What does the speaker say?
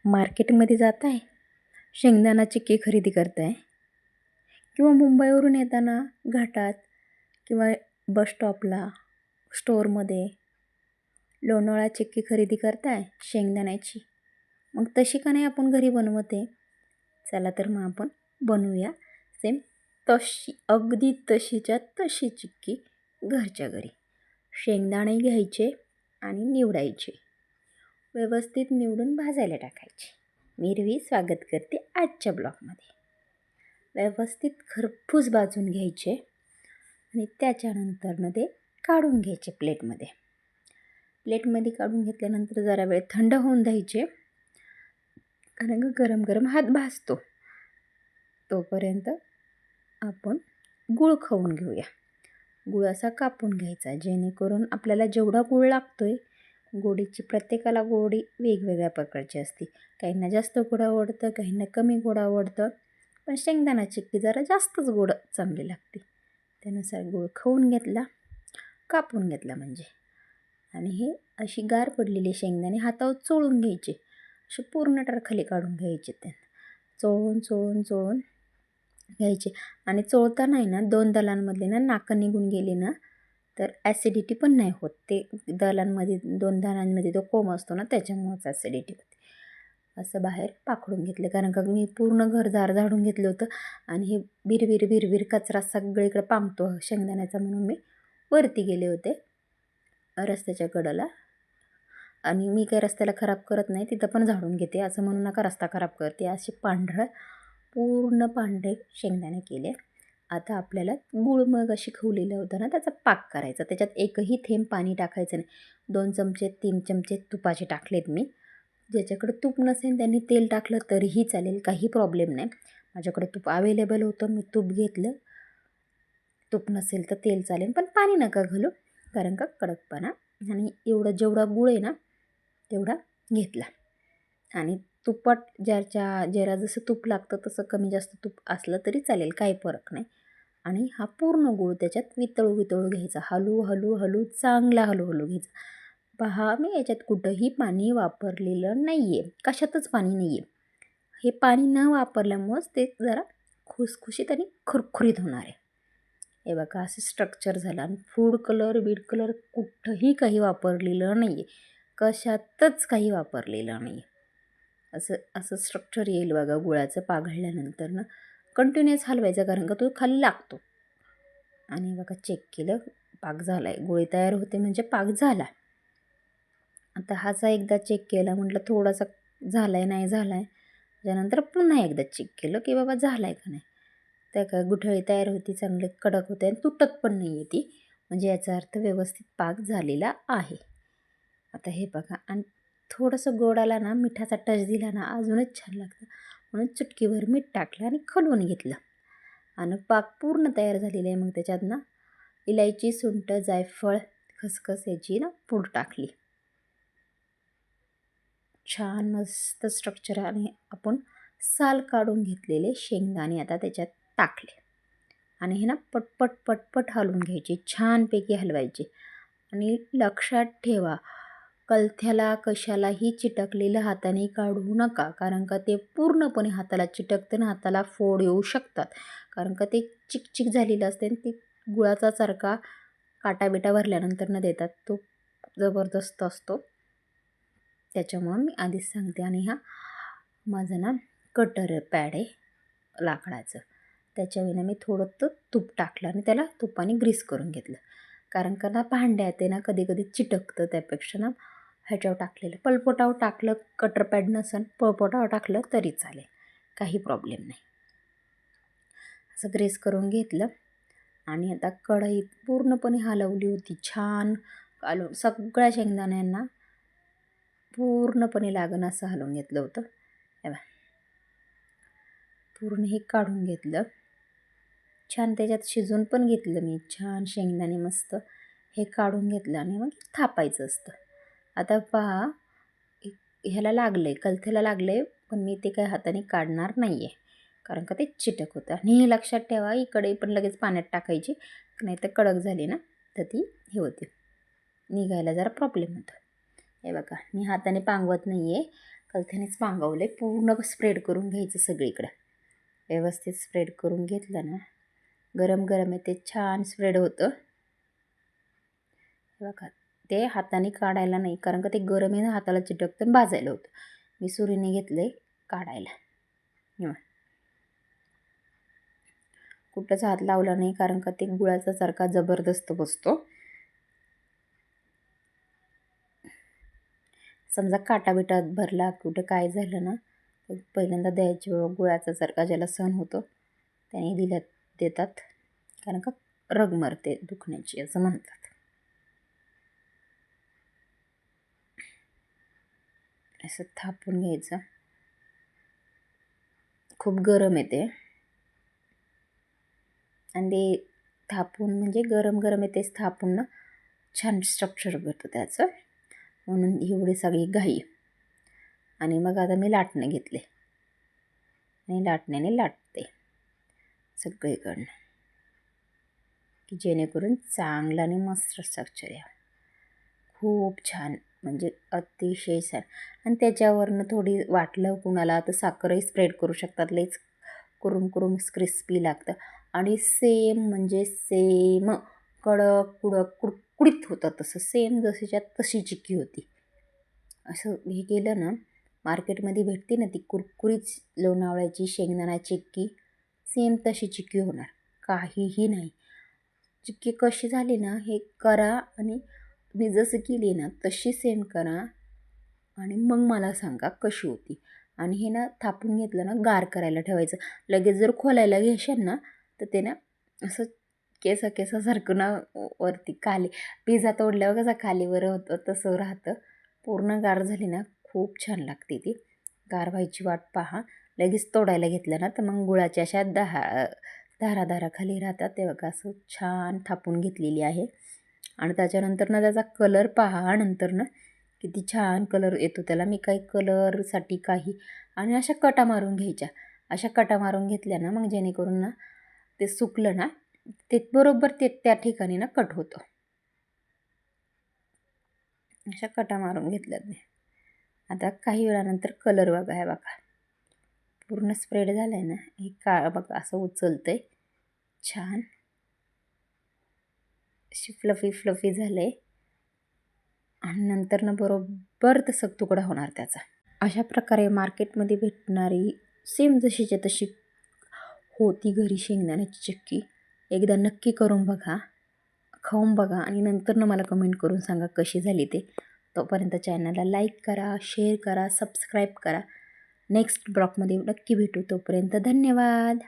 मार्केटमध्ये जात आहे, शेंगदाणा चिक्की खरेदी करताय किंवा मुंबईवरून येताना घाटात किंवा बस स्टॉपला स्टोअरमध्ये लोणावळा चिक्की खरेदी करताय शेंगदाण्याची. मग तशी का नाही आपण घरी बनवते? चला तर मग आपण बनवूया सेम तशी, अगदी तशीच्या तशी चिक्की घरच्या घरी. शेंगदाणे घ्यायचे आणि निवडायचे, व्यवस्थित निवडून भाजायला टाकायचे. मी रवी स्वागत करते आजच्या ब्लॉगमध्ये. व्यवस्थित खरपूस भाजून घ्यायचे आणि त्याच्यानंतरनं ते काढून घ्यायचे प्लेटमध्ये. काढून घेतल्यानंतर जरा वेळ थंड होऊन द्यायचे, कारण गरम गरम हात भाजतो. तोपर्यंत आपण गूळ खाऊन घेऊया. गूळ असा कापून घ्यायचा, जेणेकरून आपल्याला जेवढा गूळ लागतोय, गोडीची प्रत्येकाला गोडी वेगवेगळ्या प्रकारची असते. काहींना जास्त गोड आवडतं, काहींना कमी गोड आवडतं, पण शेंगदाणा चिक्की जरा जास्तच गोड चांगली लागते. त्यानुसार गूळ खाऊन घेतला, कापून घेतला म्हणजे. आणि हे अशी गार पडलेली शेंगदाणे हातावर चोळून घ्यायचे, असे पूर्ण खाली काढून घ्यायचे. चोळून चोळून चोळून घ्यायचे. आणि चोळताना आहे ना, दोन दलांमधले ना नाकं निघून गेली ना तर ॲसिडिटी पण नाही होत. ते दोन दाणांमध्ये तो कोंब असतो ना, त्याच्यामुळेच ॲसिडिटी होते. असं बाहेर पाखडून घेतलं, कारण का मी पूर्ण घरदार झाडून घेतलं होतं आणि हे बिरबिर कचरा सगळीकडे पांगतो शेंगदाण्याचा, म्हणून मी वरती गेले होते रस्त्याच्या कडेला. आणि मी काही रस्त्याला खराब करत नाही, तिथं पण झाडून घेते, असं म्हणू नका रस्ता खराब करते. असे पूर्ण पांढरे शेंगदाणे केले. आता आपल्याला गूळ मग अशी खवलेलं होतं ना, त्याचा पाक करायचा. त्याच्यात एकही थेंब पाणी टाकायचं नाही. 2 चमचे 3 चमचे तुपाचे टाकलेत मी. ज्याच्याकडे तूप नसेल त्यांनी तेल टाकलं तरीही चालेल, काही प्रॉब्लेम नाही. माझ्याकडे तूप अवेलेबल होतं, मी तूप घेतलं. तूप नसेल तर तेल चालेल, पण पाणी नका घालू, कारण का कडकपणा. आणि जेवढा गूळ आहे ना तेवढा घेतला. आणि तुपात ज्याला जसं तूप लागतं तसं कमी जास्त तूप असलं तरी चालेल, काही फरक नाही. आणि हा पूर्ण गूळ त्याच्यात वितळू घ्यायचा, हलू चांगला हलू घ्यायचा. पहा, मी याच्यात कुठंही पाणी वापरलेलं नाही आहे, कशातच पाणी नाही आहे. हे पाणी न वापरल्यामुळंच ते जरा खुसखुशीत आणि खुरखुरीत होणार आहे. हे बघा, असं स्ट्रक्चर झालं. आणि फूड कलर कुठंही काही वापरलेलं नाही आहे, कशातच काही वापरलेलं नाही. असं स्ट्रक्चर येईल बघा गुळाचं. पाघळल्यानंतर ना कंटिन्युअस हलवायचा, कारण का तो खाली लागतो. आणि बघा, चेक केलं, पाक झाला आहे. गोळी तयार होते म्हणजे पाक झाला. आता हाचा एकदा चेक केला, म्हटलं थोडासा झाला आहे नाही झाला आहे. त्यानंतर पुन्हा एकदा चेक केलं की बाबा झाला आहे का नाही. त्या काय गुठळी तयार होती, चांगले कडक होते आणि तुटत पण नाही आहे ती, म्हणजे याचा अर्थ व्यवस्थित पाक झालेला आहे. आता हे बघा, आणि थोडंसं गोडाला ना मिठाचा टच दिला ना अजूनच छान लागतं, म्हणून चुटकीभर मीठ टाकलं आणि खलवून घेतलं. आणि पाक पूर्ण तयार झालेला आहे. मग त्याच्यात ना इलायची, सुंठ, जायफळ, खसखस याची ना पूड टाकली. छान मस्त स्ट्रक्चर. आणि आपण साल काढून घेतलेले शेंगदाणे आता त्याच्यात टाकले आणि हे ना पटपट हलवून घ्यायचे, छानपैकी हलवायचे. आणि लक्षात ठेवा, कलथ्याला कशालाही चिटकलेलं हाताने काढू नका, कारण का ते पूर्णपणे हाताला चिटकते ना, हाताला फोड येऊ शकतात, कारण का ते चिकचिक झालेलं असते आणि ते गुळाचा चरका काटाबिटा भरल्यानंतर न देतात तो जबरदस्त असतो. त्याच्यामुळं मी आधीच सांगते. आणि हा माझा ना कटर पॅड आहे लाकडाचं, त्याच्यावेळेला मी थोडं तूप टाकलं आणि त्याला तुपाने ग्रीस करून घेतलं, कारण का ना भांड्यात आहे ना कधी चिटकतं. त्यापेक्षा ना ह्याच्यावर टाकलेलं, पळपोटावर टाकलं, कटर पॅड नसेल पळपोटावर टाकलं तरी चालेल, काही प्रॉब्लेम नाही. असं ग्रीस करून घेतलं. आणि आता कढईत पूर्णपणे हलवली होती, छान काढून सगळ्या शेंगदाण्यांना पूर्णपणे लागण असं हलवून घेतलं होतं. पूर्ण हे काढून घेतलं, छान त्याच्यात शिजवून पण घेतलं मी, छान शेंगदाणे मस्त हे काढून घेतलं. आणि मग थापायचं असतं. आता पहा, ह्याला लागलं आहे, कलथ्याला लागलं आहे, पण मी ते काही हाताने काढणार नाही आहे, कारण का ते चिटक होतं. आणि हे लक्षात ठेवा, ही कढई पण लगेच पाण्यात टाकायची, नाही तर कडक झाली ना तर ती हे होते, निघायला जरा प्रॉब्लेम होतो. हे बघा, मी हाताने पांगवत नाही आहे, कलथ्यानेच मागवले. पूर्ण स्प्रेड करून घ्यायचं सगळीकडं. व्यवस्थित स्प्रेड करून घेतलं ना, गरम गरम आहे ते छान स्प्रेड होतं. बघा, ते हाताने काढायला नाही, कारण का ते गरम आहे ना, हाताला चिटकतं भाजायला होतं. मी सुरीने घेतले काढायला. कुठंच हात लावला नाही, कारण का ते गुळाचा सारखा जबरदस्त बसतो. समजा काटा बिटा भरला, कुठं काय झालं ना, तर पहिल्यांदा द्यायची वेळ गुळाचा सारखा ज्याला सहन होतो त्याने देतात, कारण का रग मरते दुखण्याची असं म्हणतात. असं थापून घ्यायचं. खूप गरम येते आणि ते थापून म्हणजे गरम गरम येतेच, थापून ना छान स्ट्रक्चर करतं त्याचं, म्हणून एवढी सगळी घाई. आणि मग आता मी लाटणे घेतले आणि लाटण्याने लाटते सगळीकडनं, की जेणेकरून चांगलं आणि मस्त स्ट्रक्चर यावं. खूप छान, म्हणजे अतिशय छान. आणि त्याच्यावरनं थोडी वाटलं कुणाला तर साखरही स्प्रेड करू शकतात. लईच कुरुम क्रिस्पी लागतं. आणि सेम म्हणजे सेम कडक कुडक कुडकुडीत होतं, तसं सेम जशीच्या तशी चिक्की होती. असं हे केलं ना, मार्केटमध्ये भेटते ना ती कुरकुरीत लोणावळ्याची शेंगदाणा चिक्की, सेम तशी चिक्की होणार, काहीही नाही. चिक्की कशी झाली ना, हे करा आणि मी जसं केली ना तशी सेम करा आणि मग मला सांगा कशी होती. आणि हे ना थापून घेतलं ना, गार करायला ठेवायचं. लगेच जर खोलायला घेशाल ना तर ते ना असं केसासारखं ना वरती खाली, पिझ्झा तोडल्यावर कसं खालीवर होतं तसं राहतं. पूर्ण गार झाली ना खूप छान लागते ती. गार व्हायची वाट पहा. लगेच तोडायला घेतलं ना तर मग गुळाच्या अशा धारा खाली राहतात. ते बघा असं छान थापून घेतलेली आहे. आणि त्याच्यानंतर ना त्याचा कलर पहा, नंतर ना किती छान कलर येतो त्याला. मी काही कलरसाठी काही, आणि अशा कटा मारून घ्यायच्या. अशा कटा मारून घेतल्या ना, मग जेणेकरून ना ते सुकलं ना ते बरोबर ते त्या ठिकाणी ना कट होतं. अशा कटा मारून घेतल्यात मी. आता काही वेळानंतर कलर बघा, हे बघा पूर्ण स्प्रेड झालं आहे ना, हे काळं बघा असं उचलतं आहे छान, अशी फ्लफी झालं आहे. आणि नंतर ना बरोबर तसं तुकडा होणार त्याचा. अशा प्रकारे मार्केटमध्ये भेटणारी सेम जशीच्या तशी होती घरी शेंगदाण्याची चिक्की. एकदा नक्की करून बघा, खाऊन बघा आणि नंतर मला कमेंट करून सांगा कशी झाली ते. तोपर्यंत चॅनलला लाईक करा, शेअर करा, सबस्क्राईब करा. नेक्स्ट ब्लॉगमध्ये नक्की भेटू. तोपर्यंत धन्यवाद.